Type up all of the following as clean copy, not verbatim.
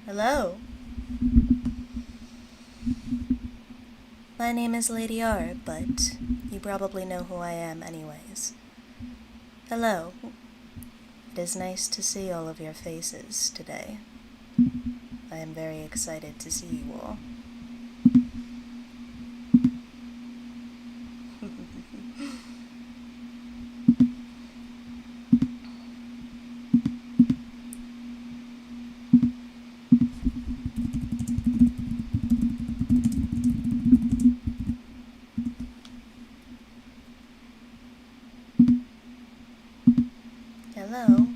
Hello. My name is Lady R, but you probably know who I am anyways. Hello. It is nice to see all of your faces today. I am very excited to see you all. Hello.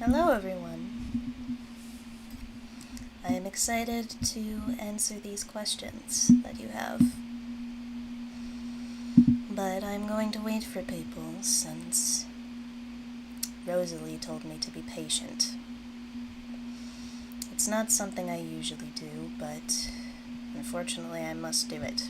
Hello, everyone. I am excited to answer these questions that you have. But I'm going to wait for people since Rosalie told me to be patient. It's not something I usually do, but unfortunately I must do it.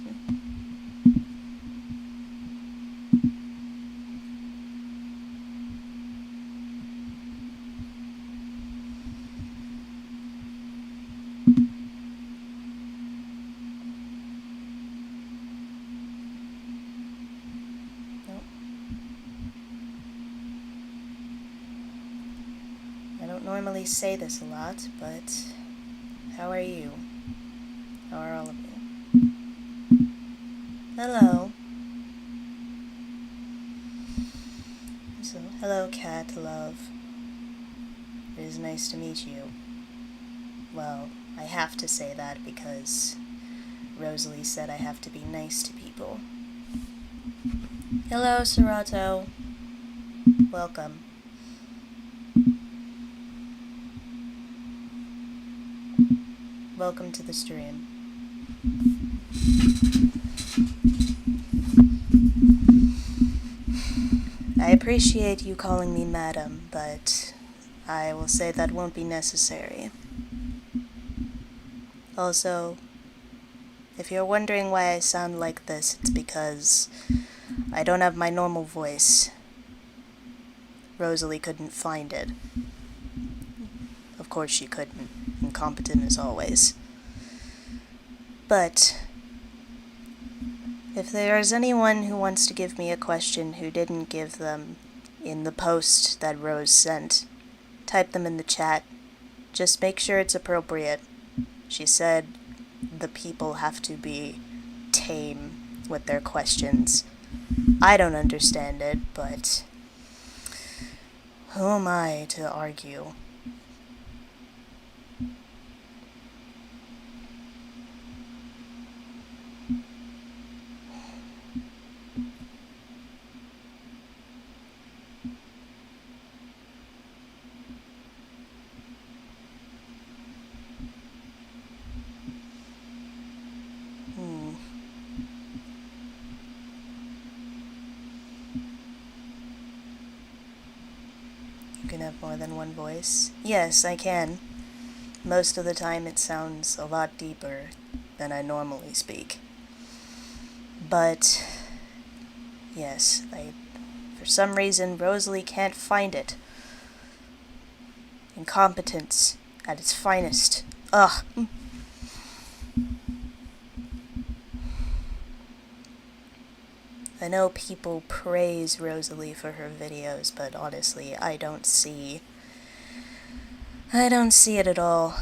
I don't normally say this a lot, but how are you? How are all of you? Hello. So, hello, cat love. It is nice to meet you. Well, I have to say that because Rosalie said I have to be nice to people. Hello, Serato. Welcome. Welcome to the stream. I appreciate you calling me madam, but I will say that won't be necessary. Also, if you're wondering why I sound like this, it's because I don't have my normal voice. Rosalie couldn't find it. Of course she couldn't. Incompetent as always. But if there is anyone who wants to give me a question who didn't give them in the post that Rose sent, type them in the chat. Just make sure it's appropriate. She said the people have to be tame with their questions. I don't understand it, but who am I to argue? You can have more than one voice? Yes, I can. Most of the time it sounds a lot deeper than I normally speak. But, yes, for some reason, Rosalie can't find it. Incompetence at its finest. Ugh. I know people praise Rosalie for her videos, but honestly, I don't see it at all.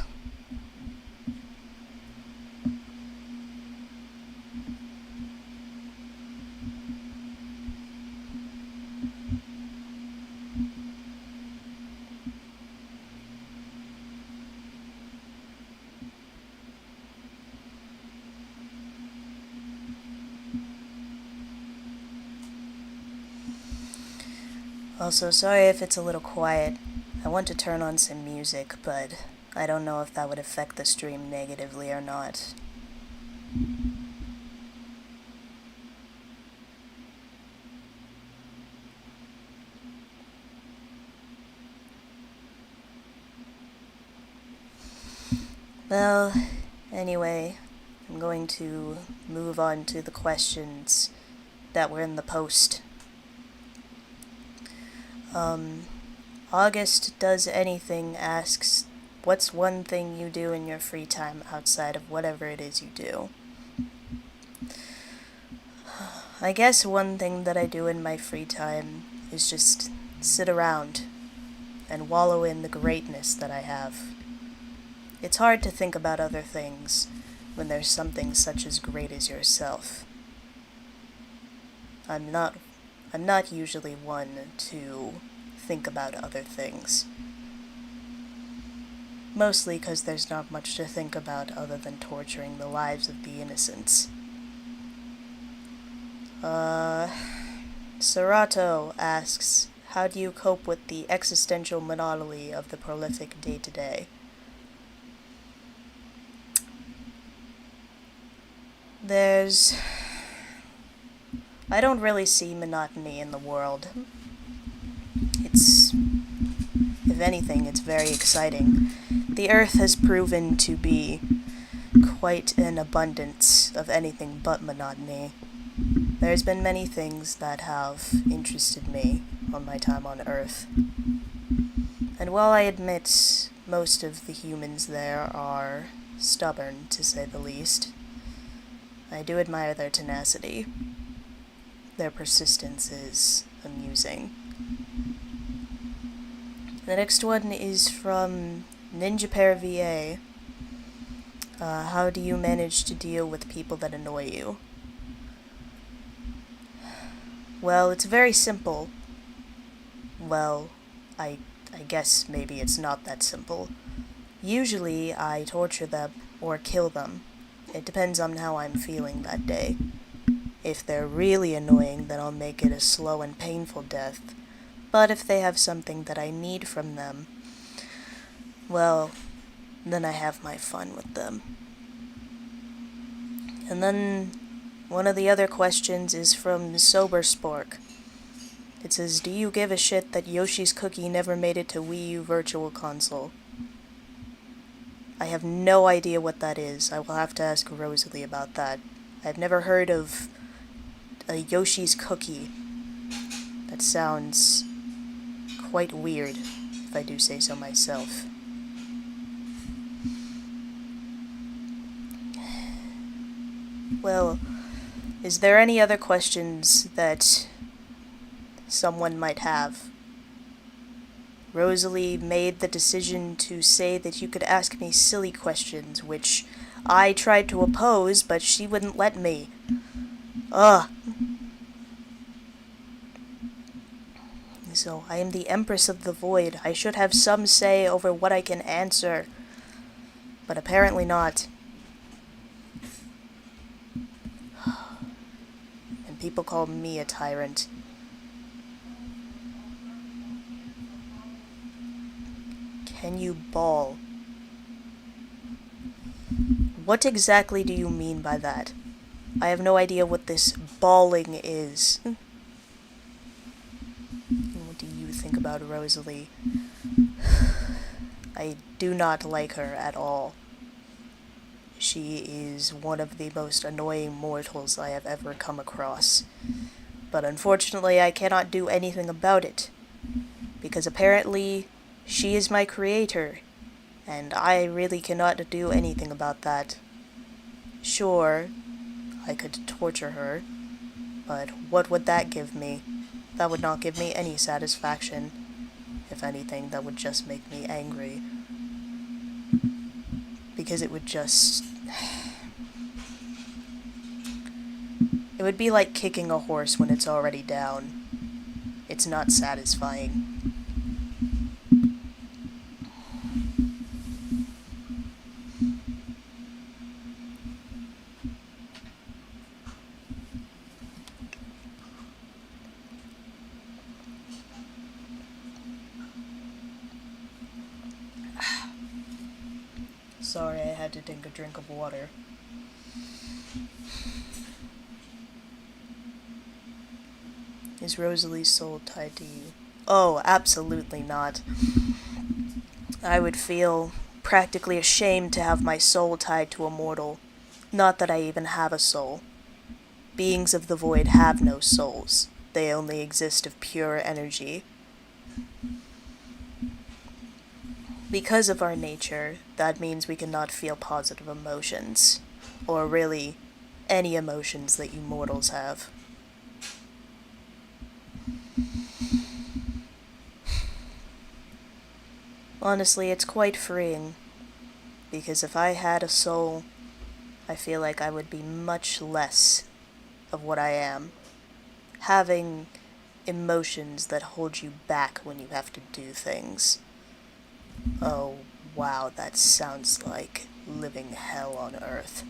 Also, sorry if it's a little quiet. I want to turn on some music, but I don't know if that would affect the stream negatively or not. Well, anyway, I'm going to move on to the questions that were in the post. August Does Anything asks, what's one thing you do in your free time outside of whatever it is you do? I guess one thing that I do in my free time is just sit around and wallow in the greatness that I have. It's hard to think about other things when there's something such as great as yourself. I'm not usually one to think about other things. Mostly because there's not much to think about other than torturing the lives of the innocents. Serato asks, how do you cope with the existential monotony of the prolific day-to-day? I don't really see monotony in the world. If anything, it's very exciting. The Earth has proven to be quite an abundance of anything but monotony. There's been many things that have interested me on my time on Earth. And while I admit most of the humans there are stubborn, to say the least, I do admire their tenacity. Their persistence is amusing. The next one is from Ninja Pair VA. How do you manage to deal with people that annoy you? Well, it's very simple. Well, I guess maybe it's not that simple. Usually, I torture them or kill them. It depends on how I'm feeling that day. If they're really annoying, then I'll make it a slow and painful death. But if they have something that I need from them, well, then I have my fun with them. And then one of the other questions is from Sober Spork. It says, do you give a shit that Yoshi's Cookie never made it to Wii U Virtual Console? I have no idea what that is. I will have to ask Rosalie about that. I've never heard of a Yoshi's Cookie. That sounds quite weird, if I do say so myself. Well, is there any other questions that someone might have? Rosalie made the decision to say that you could ask me silly questions, which I tried to oppose, but she wouldn't let me. Ugh. So, I am the Empress of the Void. I should have some say over what I can answer. But apparently not. And people call me a tyrant. Can you bawl? What exactly do you mean by that? I have no idea what this bawling is. What do you think about Rosalie? I do not like her at all. She is one of the most annoying mortals I have ever come across. But unfortunately, I cannot do anything about it. Because apparently, she is my creator, and I really cannot do anything about that. Sure, I could torture her, but what would that give me? That would not give me any satisfaction. If anything, that would just make me angry. Because it would just... It would be like kicking a horse when it's already down. It's not satisfying. Sorry, I had to take a drink of water. Is Rosalie's soul tied to you? Oh, absolutely not. I would feel practically ashamed to have my soul tied to a mortal. Not that I even have a soul. Beings of the void have no souls. They only exist of pure energy. Because of our nature, that means we cannot feel positive emotions, or really, any emotions that you mortals have. Honestly, it's quite freeing, because if I had a soul, I feel like I would be much less of what I am. Having emotions that hold you back when you have to do things. Oh, wow, that sounds like living hell on Earth.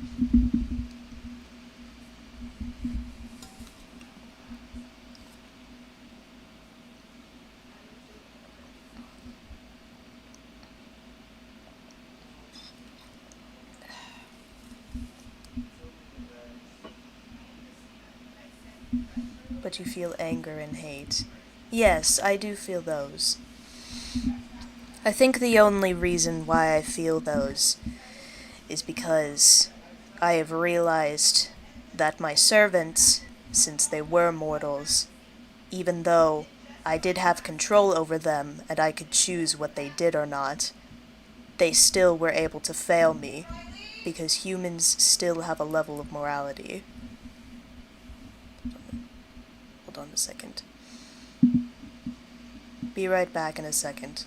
But you feel anger and hate. Yes, I do feel those. I think the only reason why I feel those is because I have realized that my servants, since they were mortals, even though I did have control over them and I could choose what they did or not, they still were able to fail me, because humans still have a level of morality. Hold on a second. Be right back in a second.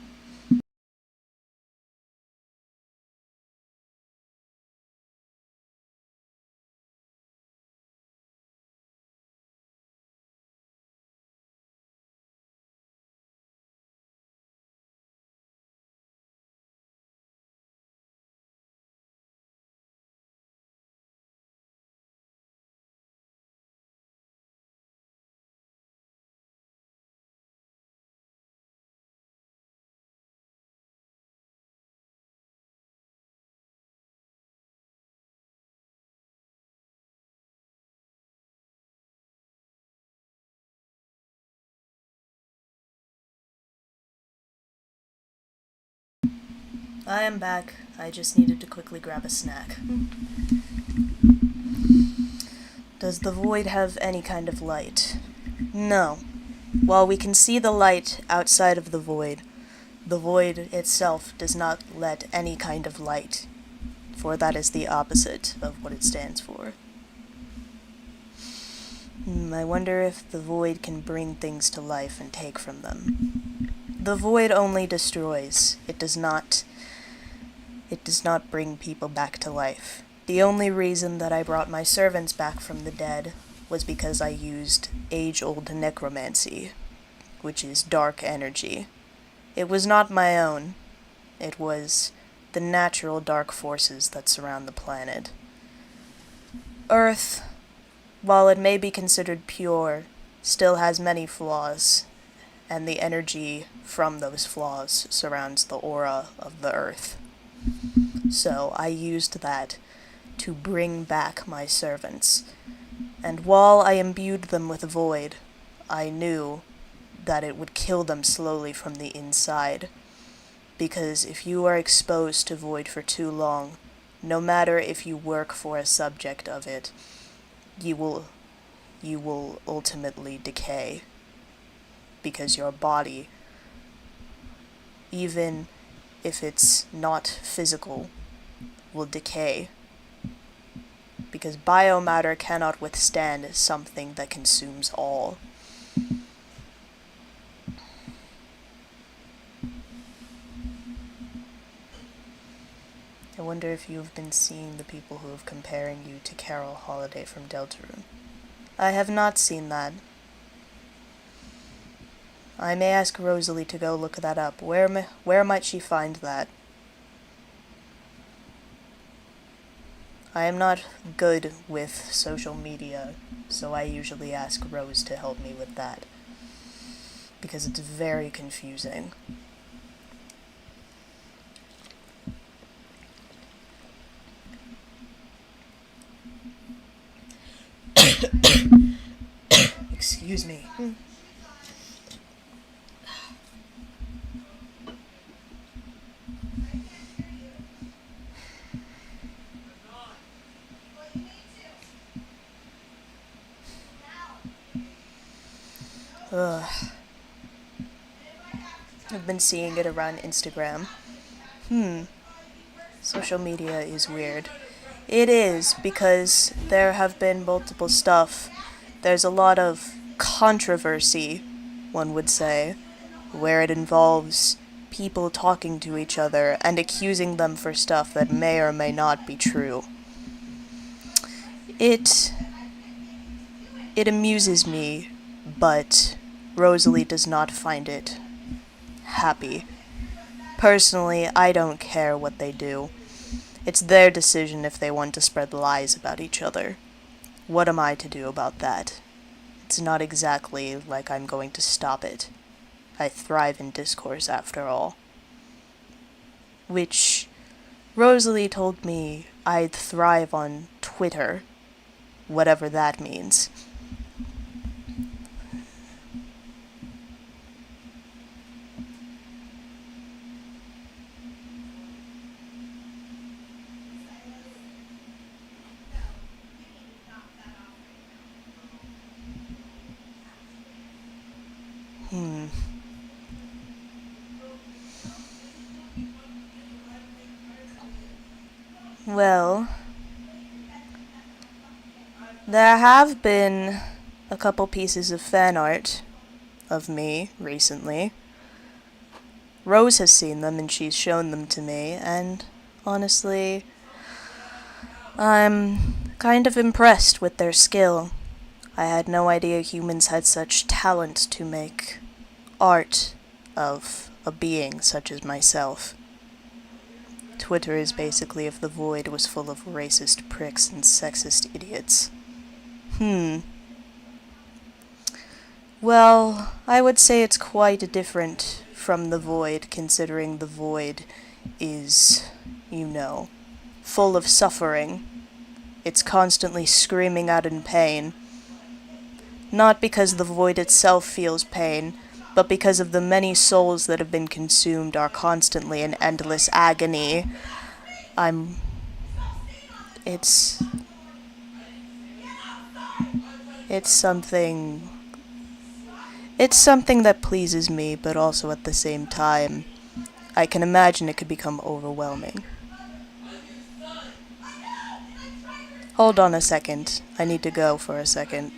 I am back. I just needed to quickly grab a snack. Does the void have any kind of light? No. While we can see the light outside of the void itself does not let any kind of light, for that is the opposite of what it stands for. I wonder if the void can bring things to life and take from them. The void only destroys. It does not bring people back to life. The only reason that I brought my servants back from the dead was because I used age-old necromancy, which is dark energy. It was not my own. It was the natural dark forces that surround the planet. Earth, while it may be considered pure, still has many flaws, and the energy from those flaws surrounds the aura of the Earth. So I used that to bring back my servants, and while I imbued them with void, I knew that it would kill them slowly from the inside, because if you are exposed to void for too long, no matter if you work for a subject of it, you will ultimately decay, because your body, even if it's not physical, will decay, because biomatter cannot withstand something that consumes all. I wonder if you have been seeing the people who have comparing you to Carol Holiday from Deltarune. I have not seen that. I may ask Rosalie to go look that up. Where might she find that? I am not good with social media, so I usually ask Rose to help me with that, because it's very confusing. Ugh. I've been seeing it around Instagram. Social media is weird. It is, because there have been multiple stuff. There's a lot of controversy, one would say, where it involves people talking to each other and accusing them for stuff that may or may not be true. It it amuses me, but Rosalie does not find it happy. Personally, I don't care what they do. It's their decision if they want to spread lies about each other. What am I to do about that? It's not exactly like I'm going to stop it. I thrive in discourse, after all. Which Rosalie told me I'd thrive on Twitter, whatever that means. Hmm. Well, there have been a couple pieces of fan art of me recently. Rose has seen them and she's shown them to me, and honestly, I'm kind of impressed with their skill. I had no idea humans had such talent to make art of a being such as myself. Twitter is basically if the void was full of racist pricks and sexist idiots. Hmm. Well, I would say it's quite different from the void, considering the void is, full of suffering. It's constantly screaming out in pain. Not because the void itself feels pain, but because of the many souls that have been consumed are constantly in endless agony. I'm. It's. It's something. It's something that pleases me, but also at the same time, I can imagine it could become overwhelming. Hold on a second. I need to go for a second.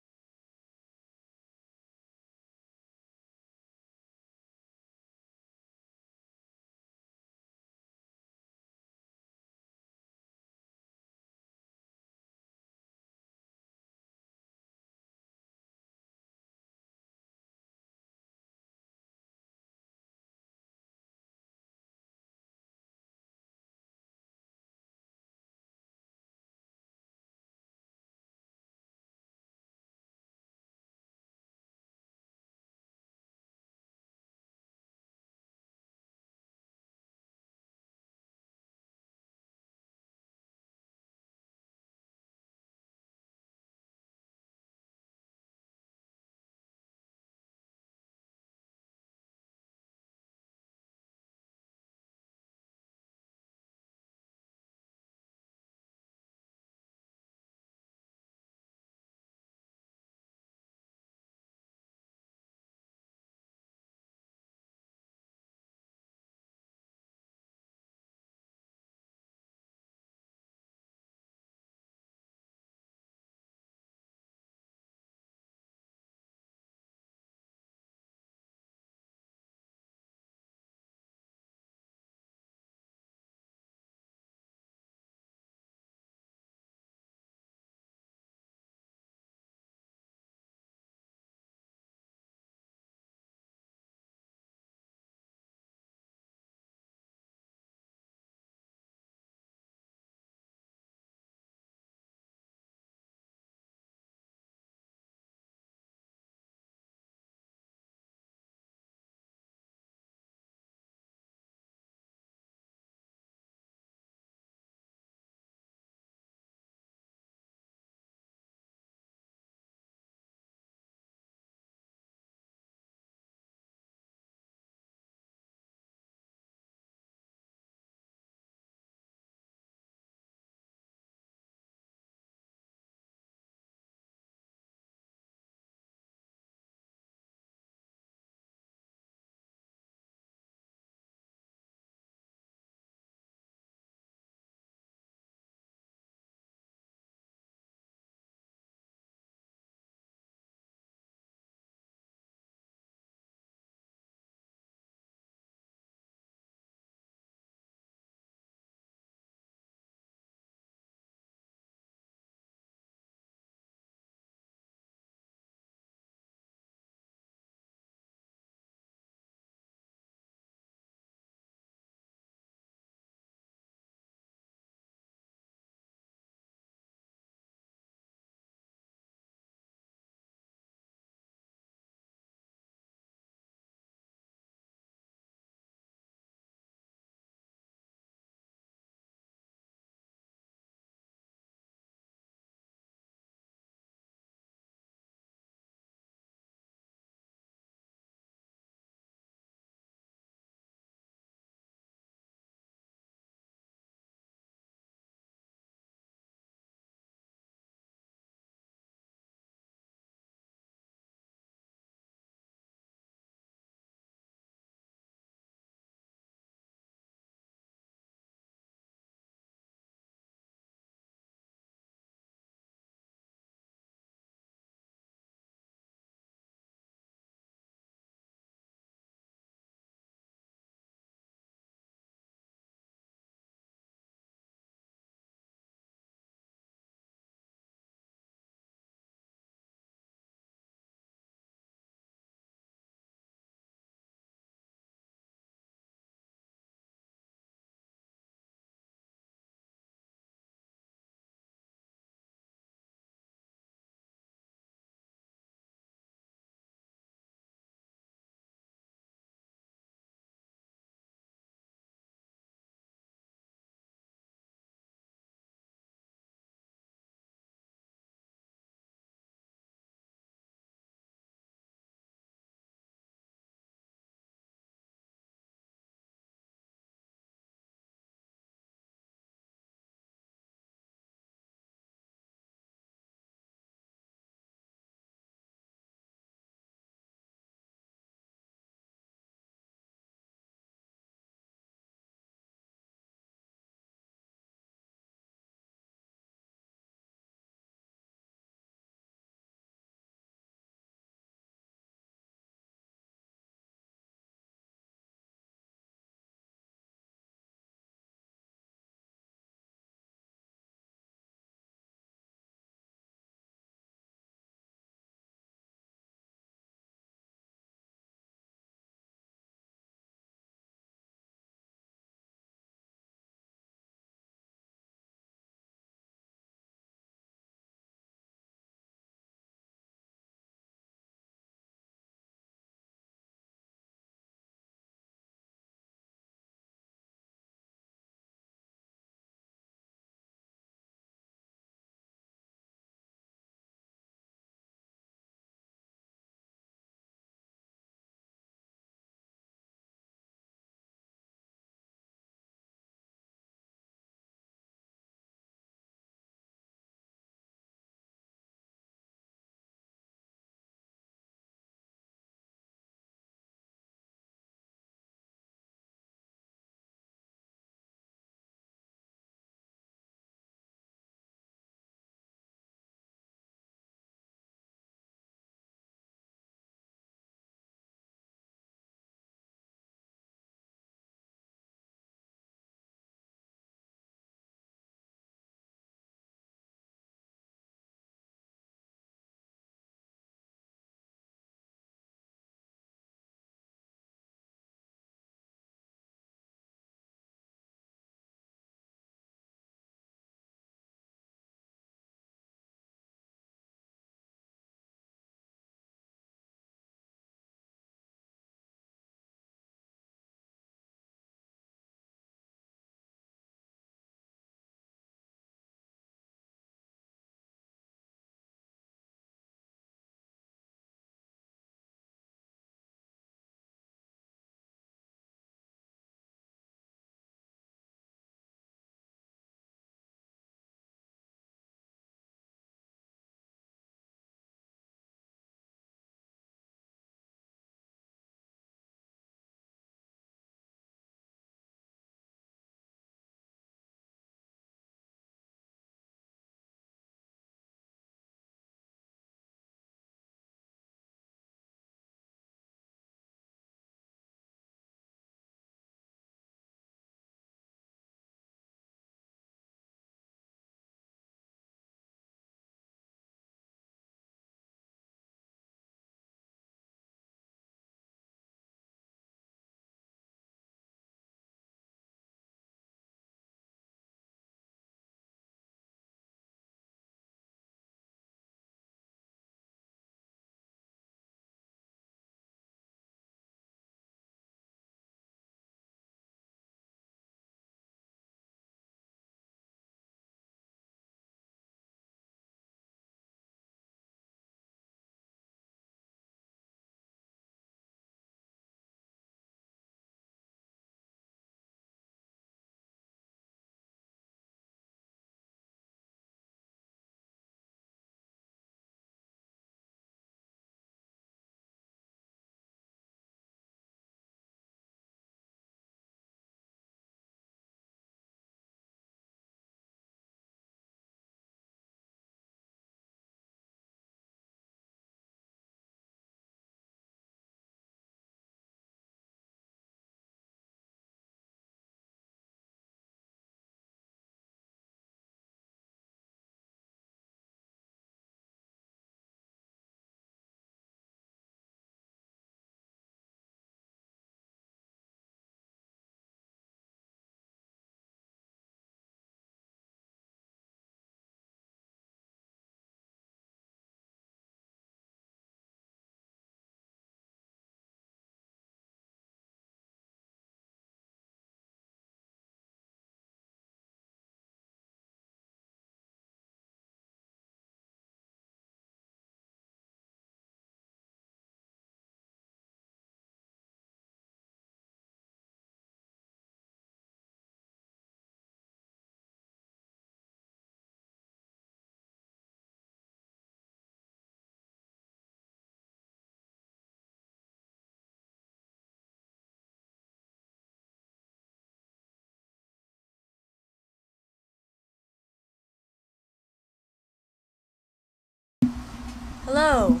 Hello.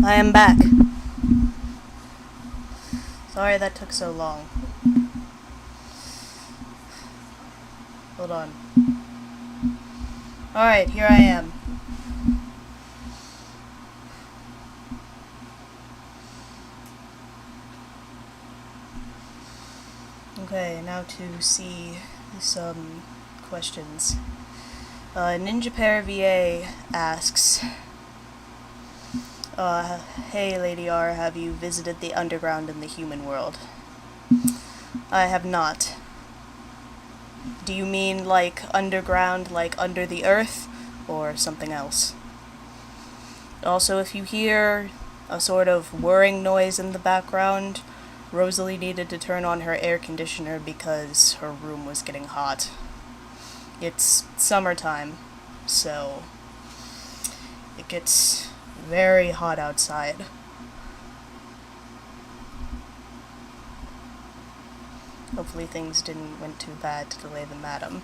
I am back. Sorry that took so long. Hold on. Alright, here I am. Okay, now to see some questions. Ninja Pair VA asks, hey Lady R, have you visited the underground in the human world? I have not. Do you mean like underground, like under the earth, or something else? Also, if you hear a sort of whirring noise in the background, Rosalie needed to turn on her air conditioner because her room was getting hot. It's summertime, so it gets very hot outside. Hopefully things went too bad to delay the madam.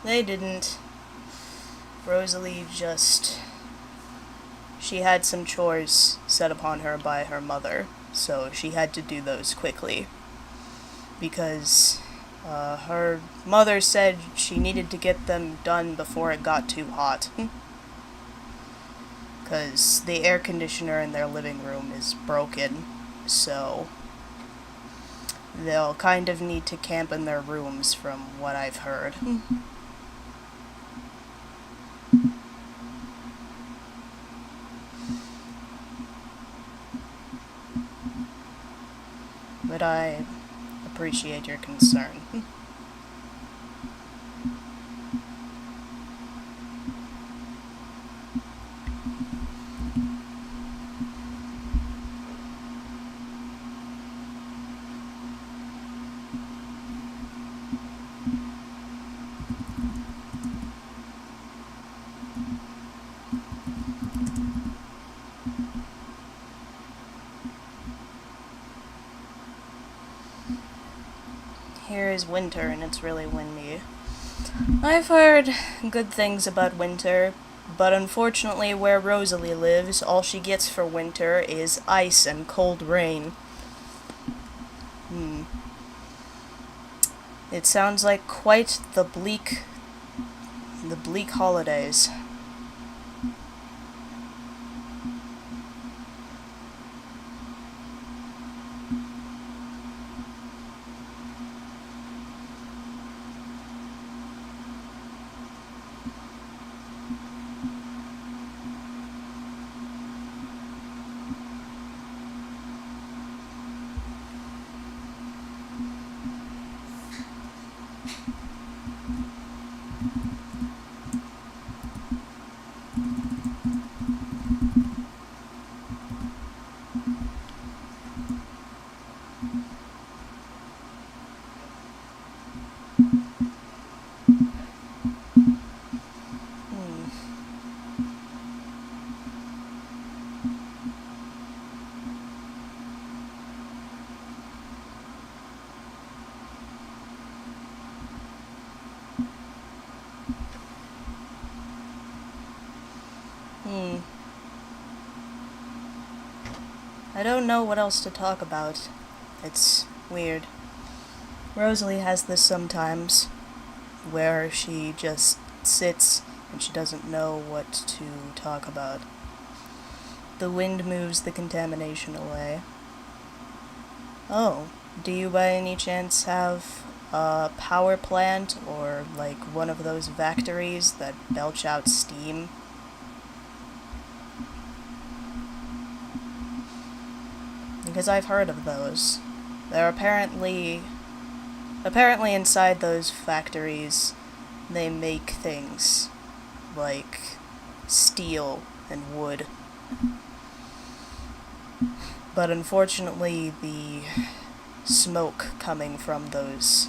They didn't. Rosalie she had some chores set upon her by her mother, so she had to do those quickly. Because her mother said she needed to get them done before it got too hot. Because the air conditioner in their living room is broken, so they'll kind of need to camp in their rooms from what I've heard. But I appreciate your concern. Here is winter, and it's really windy. I've heard good things about winter, but unfortunately where Rosalie lives, all she gets for winter is ice and cold rain. It sounds like quite the bleak holidays. I don't know what else to talk about. It's weird. Rosalie has this sometimes, where she just sits and she doesn't know what to talk about. The wind moves the contamination away. Oh, do you by any chance have a power plant or like one of those factories that belch out steam? Because I've heard of those. They're apparently inside those factories they make things like steel and wood. But unfortunately the smoke coming from those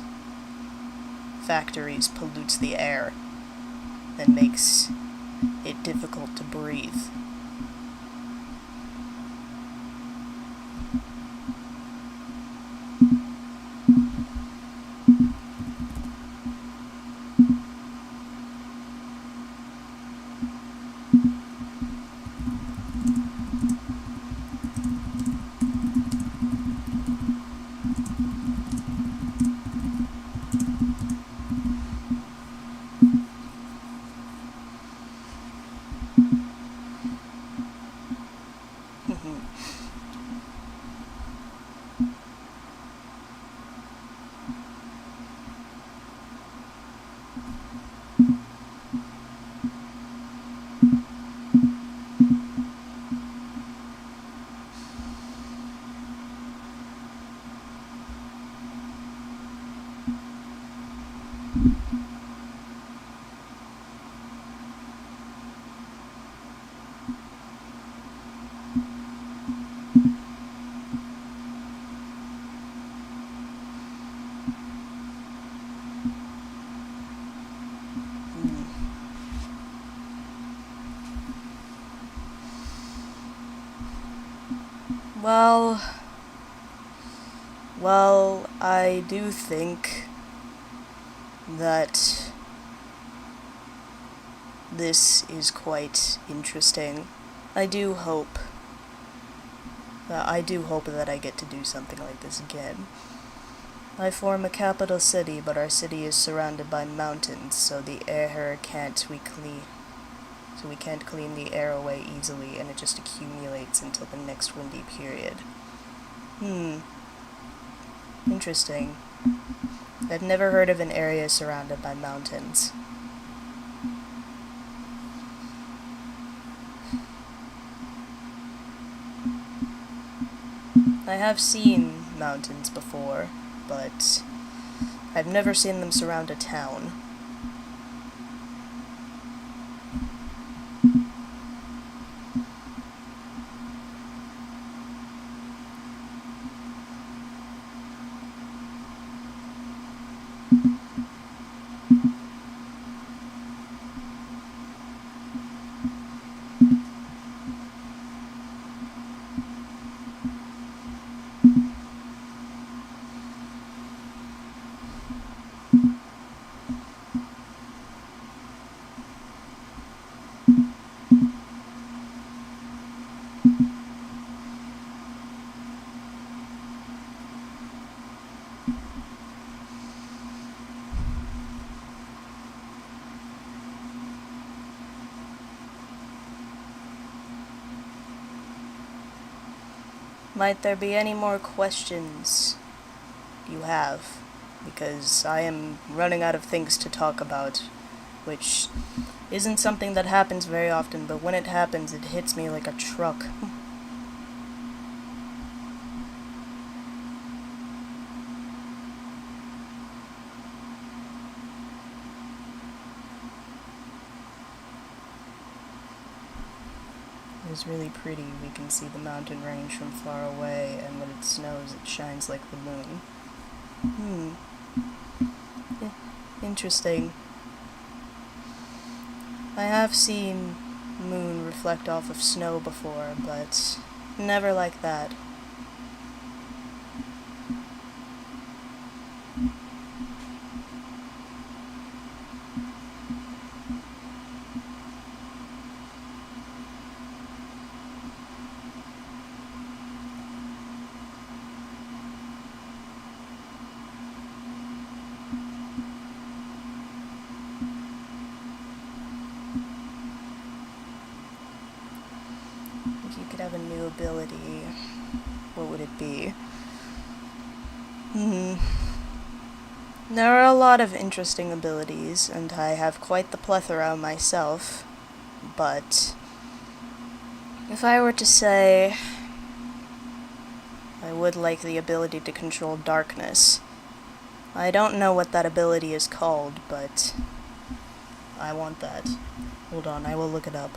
factories pollutes the air and makes it difficult to breathe. Well, I do think that this is quite interesting. I do hope that I get to do something like this again. I form a capital city, but our city is surrounded by mountains, so we can't clean the air away easily, and it just accumulates until the next windy period. Interesting. I've never heard of an area surrounded by mountains. I have seen mountains before, but I've never seen them surround a town. Might there be any more questions you have? Because I am running out of things to talk about, which isn't something that happens very often, but when it happens, it hits me like a truck. It's really pretty. We can see the mountain range from far away, and when it snows, it shines like the moon. Interesting. I have seen moon reflect off of snow before, but never like that. If you could have a new ability, what would it be? There are a lot of interesting abilities, and I have quite the plethora myself, but if I were to say I would like the ability to control darkness. I don't know what that ability is called, but I want that. Hold on, I will look it up.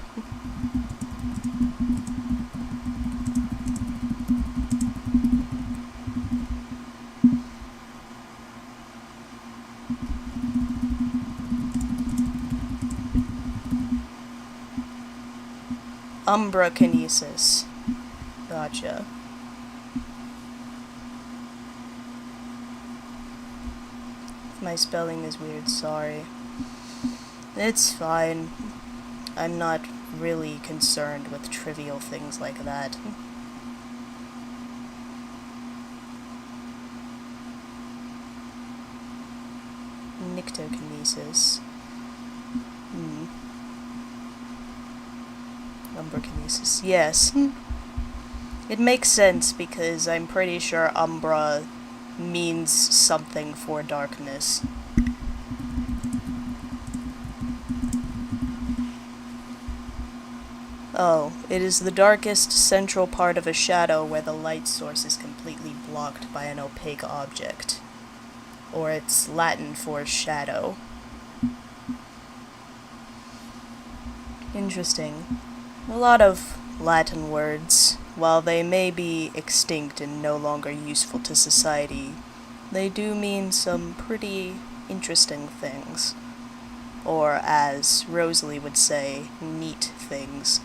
Umbra Kinesis. Gotcha. If my spelling is weird, sorry. It's fine. I'm not really concerned with trivial things like that. Nyctokinesis. Umbrokinesis. Yes. It makes sense because I'm pretty sure Umbra means something for darkness. Oh, it is the darkest central part of a shadow where the light source is completely blocked by an opaque object. Or it's Latin for shadow. Interesting. A lot of Latin words, while they may be extinct and no longer useful to society, they do mean some pretty interesting things. Or, as Rosalie would say, neat things.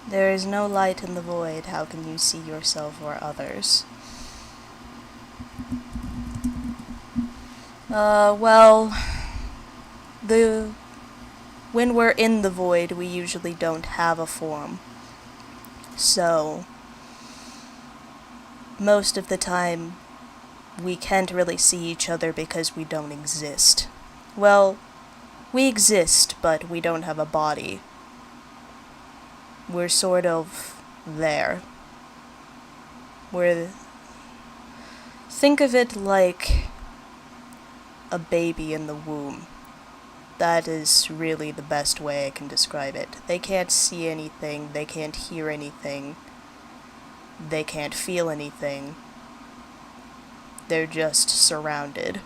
There is no light in the void, how can you see yourself or others? Well, when we're in the void, we usually don't have a form. So, most of the time, we can't really see each other because we don't exist. Well, we exist, but we don't have a body. We're sort of there. Think of it like a baby in the womb. That is really the best way I can describe it. They can't see anything, they can't hear anything, they can't feel anything. They're just surrounded.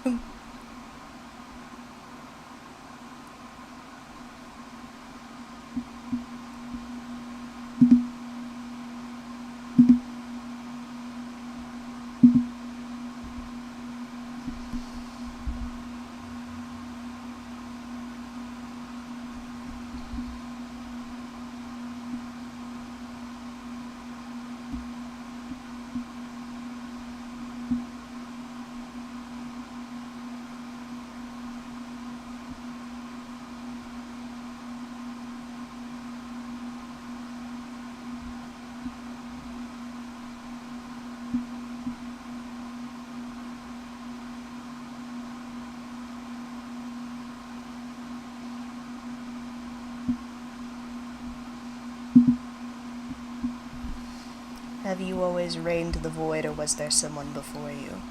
Have you always reigned the void, or was there someone before you?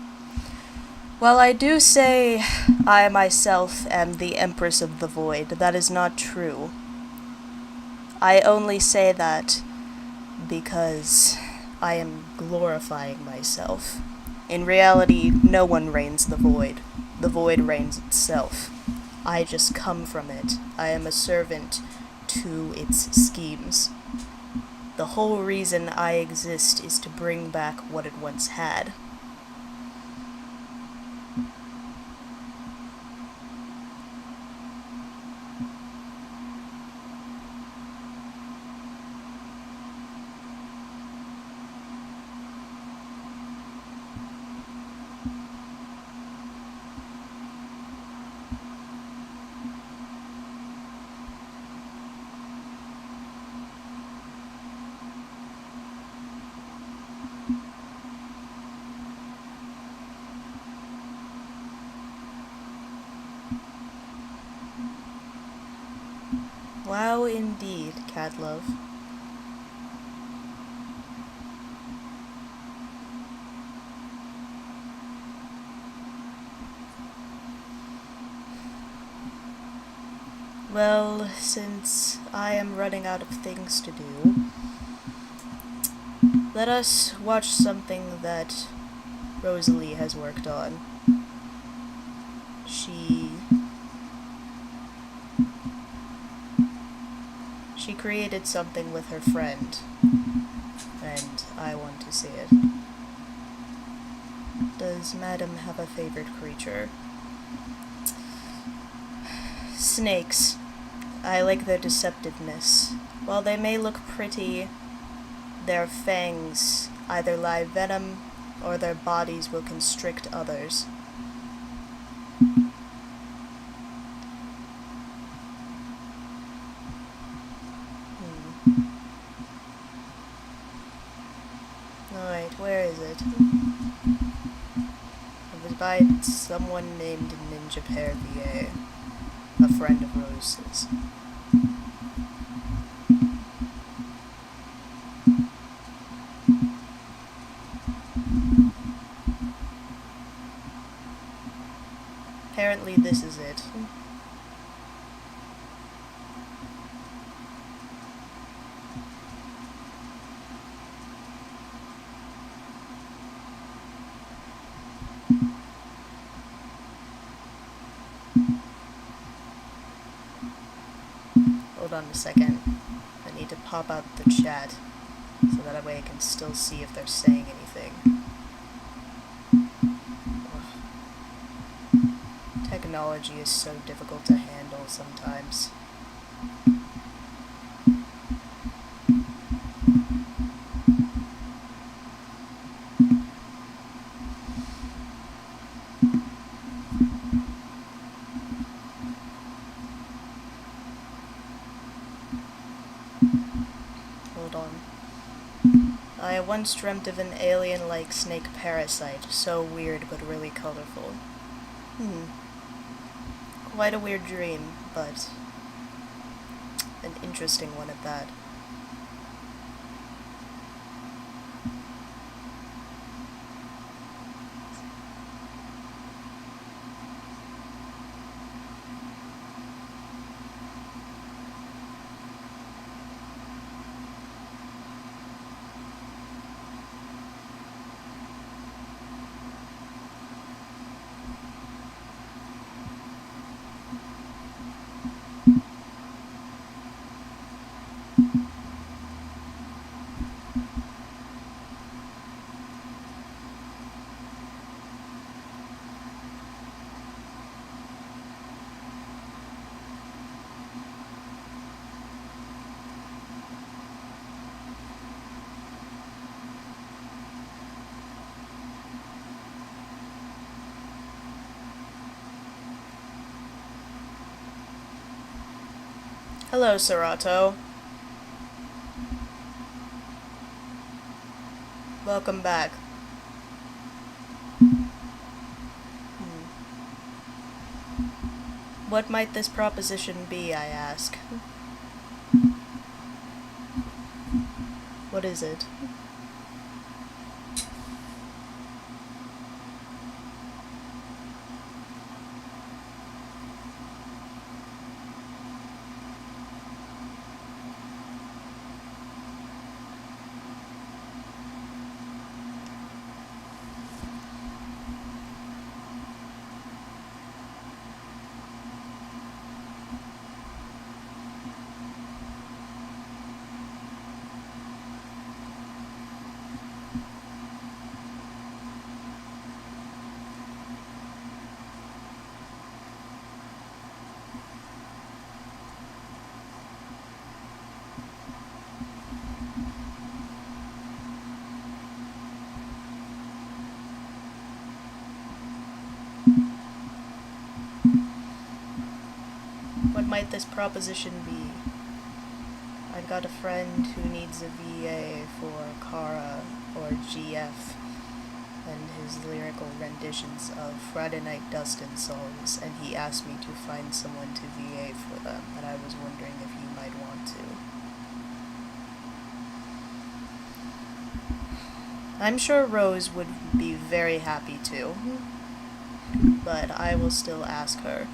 Well, I do say I myself am the Empress of the void. That is not true. I only say that because I am glorifying myself. In reality, no one reigns the void. The void reigns itself. I just come from it. I am a servant to its schemes. The whole reason I exist is to bring back what it once had. Wow, indeed, Catlove. Well, since I am running out of things to do, let us watch something that Rosalie has worked on. She She created something with her friend, and I want to see it. Does Madam have a favorite creature? Snakes. I like their deceptiveness. While they may look pretty, their fangs either lie venom or their bodies will constrict others. Alright, where is it? It was by someone named Ninja Pear VA, a friend of Rose's. Apparently this is it. Hold on a second. I need to pop out the chat, so that way I can still see if they're saying anything. Ugh. Technology is so difficult to handle sometimes. Hold on. I once dreamt of an alien-like snake parasite, so weird but really colorful. Quite a weird dream, but an interesting one at that. Hello, Serato. Welcome back. What might this proposition be, I ask? What is it? What might this proposition be? I've got a friend who needs a VA for Kara or GF and his lyrical renditions of Friday Night Dustin songs, and he asked me to find someone to VA for them, and I was wondering if you might want to. I'm sure Rose would be very happy to, but I will still ask her.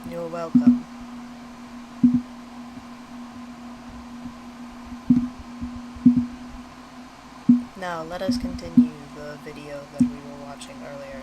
You're welcome. Now, let us continue the video that we were watching earlier.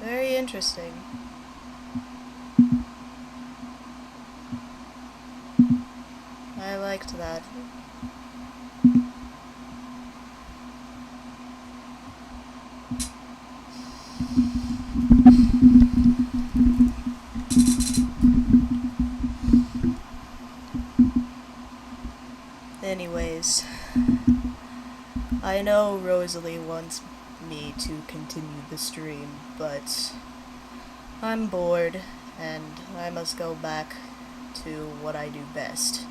Very interesting. I liked that. Anyways, I know Rosalie wants me to continue the stream, but I'm bored, and I must go back to what I do best,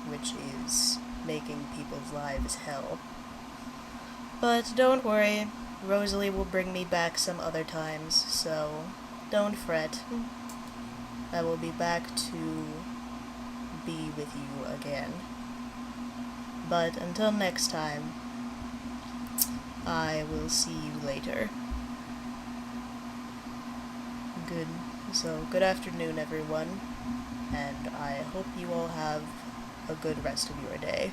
which is making people's lives hell. But don't worry, Rosalie will bring me back some other times, so don't fret. I will be back to be with you again. But until next time, I will see you later. Good afternoon, everyone, and I hope you all have a good rest of your day.